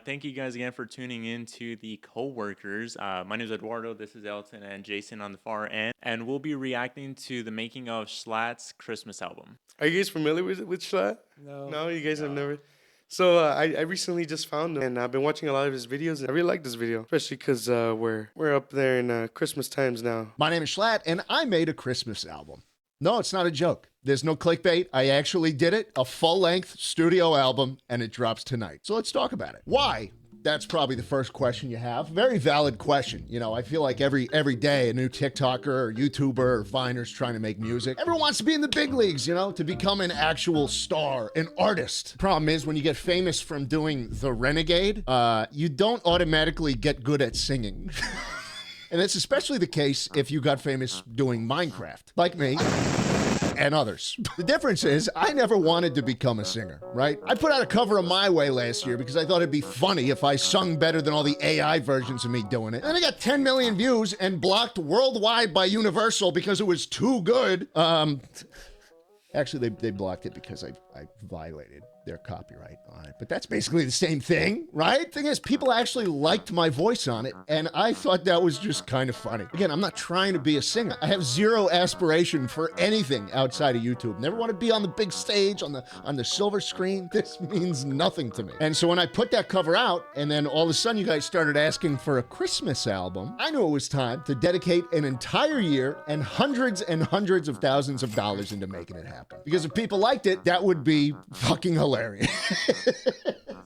Thank you guys again for tuning in to the co-workers. My name is Eduardo. This is Elton and Jason on the far end, and we'll be reacting to the making of Jshlatt's Christmas album. Are you guys familiar with Jshlatt? No. No, you guys have never. So I recently just found him, and I've been watching a lot of his videos, and I really like this video, especially because we're up there in Christmas times now. My name is Jshlatt, and I made a Christmas album. No, it's not a joke. There's no clickbait. I actually did it. A full-length studio album, and it drops tonight. So let's talk about it. Why? That's probably the first question you have. Very valid question. You know, I feel like every day a new TikToker or YouTuber or Viner's trying to make music. Everyone wants to be in the big leagues, you know, to become an actual star, an artist. Problem is, when you get famous from doing The Renegade, you don't automatically get good at singing. And it's especially the case if you got famous doing Minecraft, like me and others. The difference is I never wanted to become a singer, right? I put out a cover of My Way last year because I thought it'd be funny if I sung better than all the AI versions of me doing it. And then I got 10 million views and blocked worldwide by Universal because it was too good. Actually, they blocked it because I violated their copyright on it. But that's basically the same thing, right? Thing is, people actually liked my voice on it, and I thought that was just kind of funny. Again, I'm not trying to be a singer. I have zero aspiration for anything outside of YouTube. Never want to be on the big stage, on the silver screen. This means nothing to me. And so when I put that cover out, and then all of a sudden you guys started asking for a Christmas album, I knew it was time to dedicate an entire year and hundreds of thousands of dollars into making it happen. Because if people liked it, that would be fucking hilarious.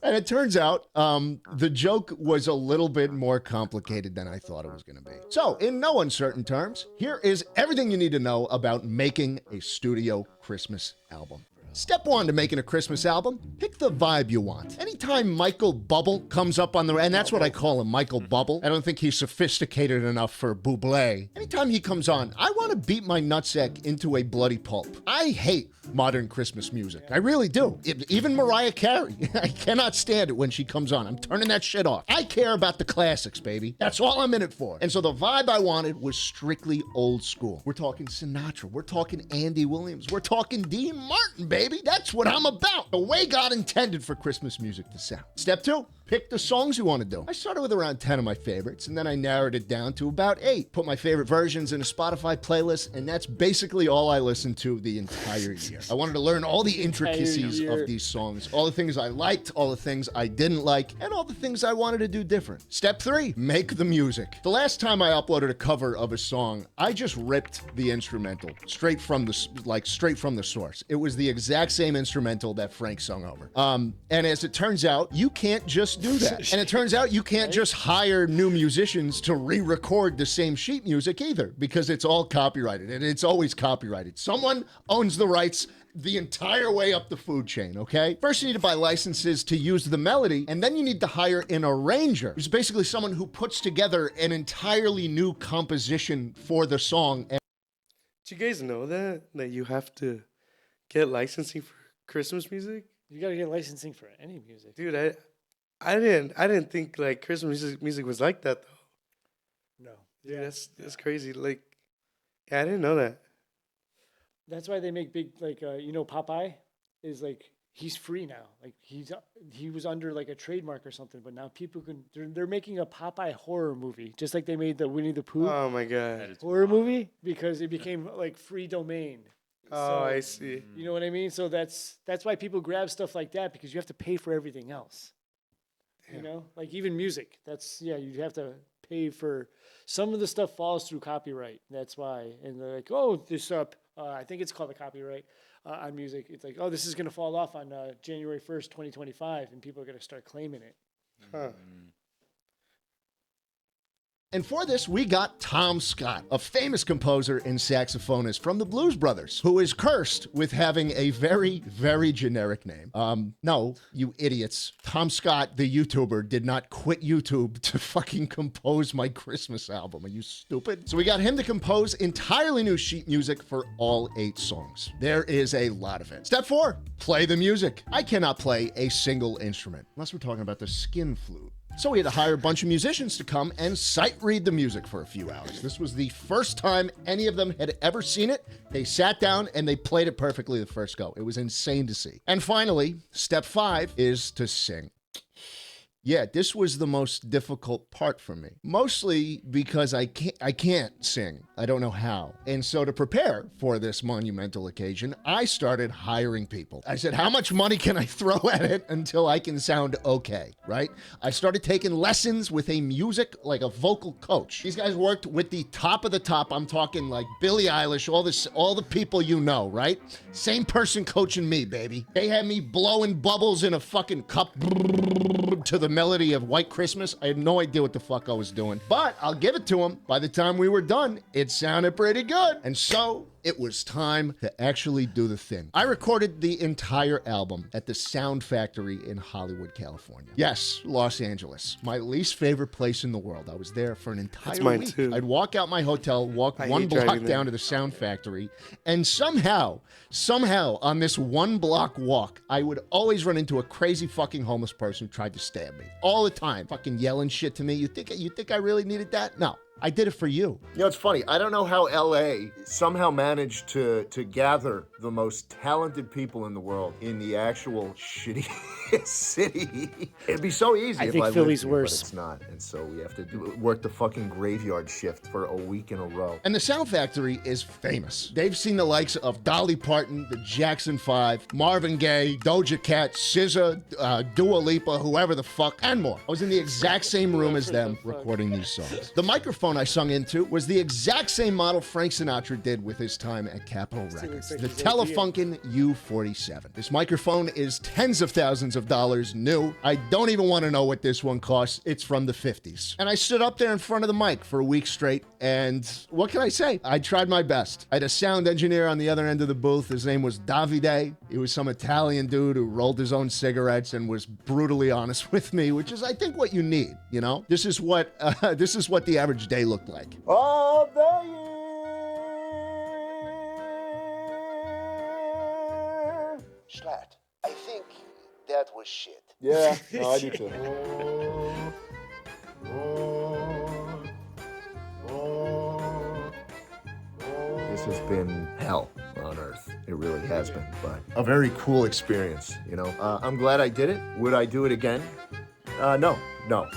And it turns out the joke was a little bit more complicated than I thought it was going to be. So, in no uncertain terms, here is everything you need to know about making a studio Christmas album. Step one to making a Christmas album, pick the vibe you want. Anytime Michael Bubble comes up on the, and that's what I call him, Michael Bubble. I don't think he's sophisticated enough for Bublé. Anytime he comes on, I want to beat my nutsack into a bloody pulp. I hate modern Christmas music. I really do. Even Mariah Carey. I cannot stand it when she comes on. I'm turning that shit off. I care about the classics, baby. That's all I'm in it for. And so the vibe I wanted was strictly old school. We're talking Sinatra. We're talking Andy Williams. We're talking Dean Martin, baby. That's what I'm about. The way God intended for Christmas music to sound. Step two, pick the songs you want to do. I started with around 10 of my favorites, and then I narrowed it down to about 8. Put my favorite versions in a Spotify playlist, and that's basically all I listened to the entire year. I wanted to learn all the intricacies of these songs, all the things I liked, all the things I didn't like, and all the things I wanted to do different. Step 3, make the music. The last time I uploaded a cover of a song, I just ripped the instrumental straight from the source. It was the exact same instrumental that Frank sung over. And as it turns out, you can't just do that. And it turns out you can't just hire new musicians to re-record the same sheet music either, because it's all copyrighted, and it's always copyrighted. Someone owns the rights the entire way up the food chain, okay? First, you need to buy licenses to use the melody, and then you need to hire an arranger, who's basically someone who puts together an entirely new composition for the song. Did you guys know that you have to get licensing for Christmas music? You gotta get licensing for any music. Dude, I didn't think like Christmas music was like that though. No. Dude, that's crazy. Like, yeah, I didn't know that. That's why they make big, like, Popeye is like, he's free now. Like, he was under like a trademark or something, but now people they're making a Popeye horror movie, just like they made the Winnie the Pooh Oh my god. horror movie, because it became like free domain. Oh, I see. You know what I mean? So that's why people grab stuff like that, because you have to pay for everything else. Damn. You know, like even music. You have to pay for some of the stuff falls through copyright. That's why. And they're like, oh, this I think it's called the copyright on music. It's like, oh, this is gonna fall off on January 1st, 2025, and people are gonna start claiming it. Huh. And for this, we got Tom Scott, a famous composer and saxophonist from the Blues Brothers, who is cursed with having a very, very generic name. No, you idiots. Tom Scott, the YouTuber, did not quit YouTube to fucking compose my Christmas album. Are you stupid? So we got him to compose entirely new sheet music for all 8 songs. There is a lot of it. Step 4, play the music. I cannot play a single instrument, unless we're talking about the skin flute. So we had to hire a bunch of musicians to come and sight read the music for a few hours. This was the first time any of them had ever seen it. They sat down and they played it perfectly the first go. It was insane to see. And finally, step 5 is to sing. Yeah, this was the most difficult part for me. Mostly because I can't sing. I don't know how. And so to prepare for this monumental occasion, I started hiring people. I said, how much money can I throw at it until I can sound okay, right? I started taking lessons with a like a vocal coach. These guys worked with the top of the top. I'm talking like Billie Eilish, all the people you know, right? Same person coaching me, baby. They had me blowing bubbles in a fucking cup to the melody of White Christmas. I had no idea what the fuck I was doing. But I'll give it to them. By the time we were done, it sounded pretty good. And so it was time to actually do the thing. I recorded the entire album at the Sound Factory in Hollywood, California. Yes, Los Angeles. My least favorite place in the world. I was there for an entire mine week. too. I'd walk out my hotel, walk one hate block driving there. down to the Sound Factory, and somehow on this one block walk, I would always run into a crazy fucking homeless person who tried to stab me. All the time. Fucking yelling shit to me. You think I really needed that? No. I did it for you. You know, it's funny. I don't know how LA somehow managed to gather the most talented people in the world in the actual shitty city. It'd be so easy if think I Philly's lived here, worse. but it's not. And so we have to work the fucking graveyard shift for a week in a row. And the Sound Factory is famous. They've seen the likes of Dolly Parton, the Jackson 5, Marvin Gaye, Doja Cat, SZA, Dua Lipa, whoever the fuck, and more. I was in the exact same room as them recording these songs. The microphone I sung into was the exact same model Frank Sinatra did with his time at Capitol Records, the Telefunken U47. This microphone is tens of thousands of dollars new. I don't even want to know what this one costs. It's from the 50s. And I stood up there in front of the mic for a week straight, and what can I say? I tried my best. I had a sound engineer on the other end of the booth. His name was Davide. He was some Italian dude who rolled his own cigarettes and was brutally honest with me, which is, I think, what you need, you know? This is what the average day looked like. Of the year. Sjhlatt, I think that was shit. Yeah, no, I do too. This has been hell on earth. It really has been, but a very cool experience, you know? I'm glad I did it. Would I do it again? No.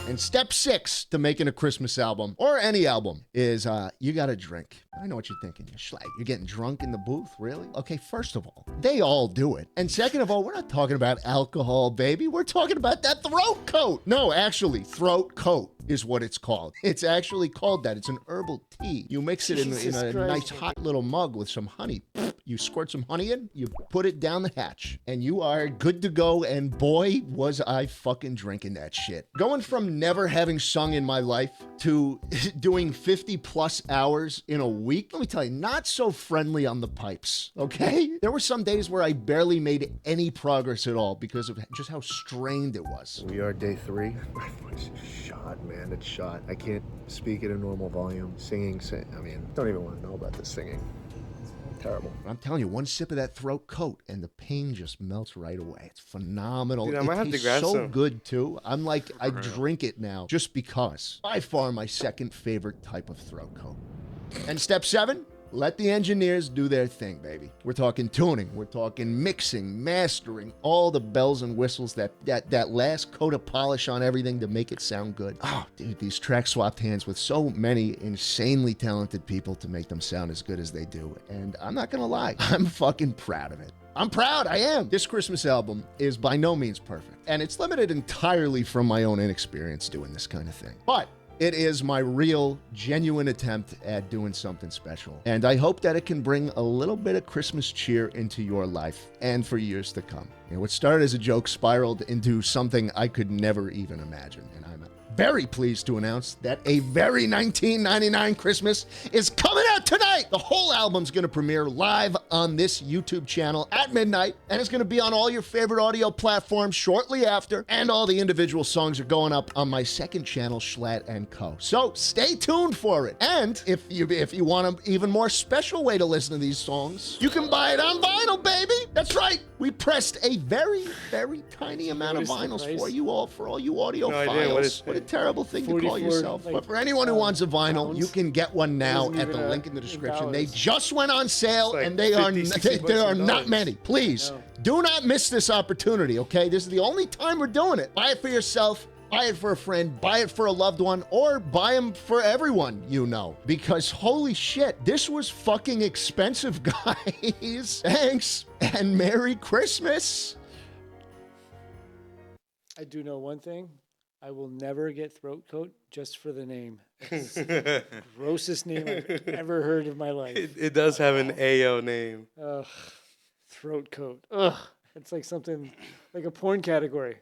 And step 6 to making a Christmas album, or any album, is you gotta drink. I know what you're thinking. Sjhlatt, you're getting drunk in the booth? Really? Okay, first of all, they all do it. And second of all, we're not talking about alcohol, baby. We're talking about that throat coat. No, actually, throat coat is what it's called. It's actually called that. It's an herbal tea. You mix it in a nice hot little mug with some honey. You squirt some honey in, you put it down the hatch, and you are good to go. And boy, was I fucking drinking that shit. Going from never having sung in my life to doing 50 plus hours in a week, let me tell you, not so friendly on the pipes, okay? There were some days where I barely made any progress at all because of just how strained it was. We are day 3. My voice is shot, man. It's shot. I can't speak at a normal volume. Singing, I mean, don't even want to know about the singing. Terrible. I'm telling you, one sip of that throat coat and the pain just melts right away. It's phenomenal. Dude, I might it have to tastes grab so some. good too. I'm like, I drink it now just because. By far my second favorite type of throat coat. And step 7, let the engineers do their thing, baby. We're talking tuning, we're talking mixing, mastering, all the bells and whistles, that last coat of polish on everything to make it sound good. Oh, dude, these tracks swapped hands with so many insanely talented people to make them sound as good as they do. And I'm not gonna lie, I'm fucking proud of it. I'm proud, I am. This Christmas album is by no means perfect, and it's limited entirely from my own inexperience doing this kind of thing. But it is my real, genuine attempt at doing something special. And I hope that it can bring a little bit of Christmas cheer into your life and for years to come. You know, what started as a joke spiraled into something I could never even imagine. And I'm very pleased to announce that a very 1999 Christmas is coming out tonight. The whole album's going to premiere live on this YouTube channel at midnight, and it's going to be on all your favorite audio platforms shortly after, and all the individual songs are going up on my second channel, Sjhlatt & Co. So stay tuned for it. And if you want an even more special way to listen to these songs, you can buy it on vinyl, baby. That's right. We pressed a very, very tiny amount of vinyls for you all, for all you audiophiles. What a terrible thing to call yourself. But for anyone who wants a vinyl, you can get one now at the link in the description. They just went on sale, like and there are $50, not $60. many. Please, do not miss this opportunity, okay? This is the only time we're doing it. Buy it for yourself. Buy it for a friend, buy it for a loved one, or buy them for everyone you know. Because holy shit, this was fucking expensive, guys. Thanks, and Merry Christmas. I do know one thing. I will never get throat coat just for the name. It's the grossest name I've ever heard of my life. It does have an AO name. Ugh. Throat coat. Ugh. It's like something, like a porn category.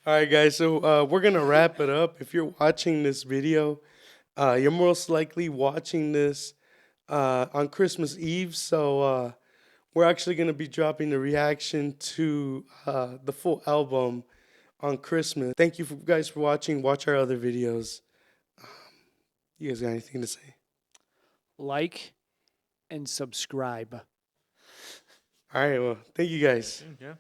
All right, guys. So we're gonna wrap it up. If you're watching this video, you're most likely watching this on Christmas Eve. So we're actually gonna be dropping the reaction to the full album on Christmas. Thank you guys for watching. Watch our other videos. You guys got anything to say? Like and subscribe. All right. Well, thank you guys. Yeah.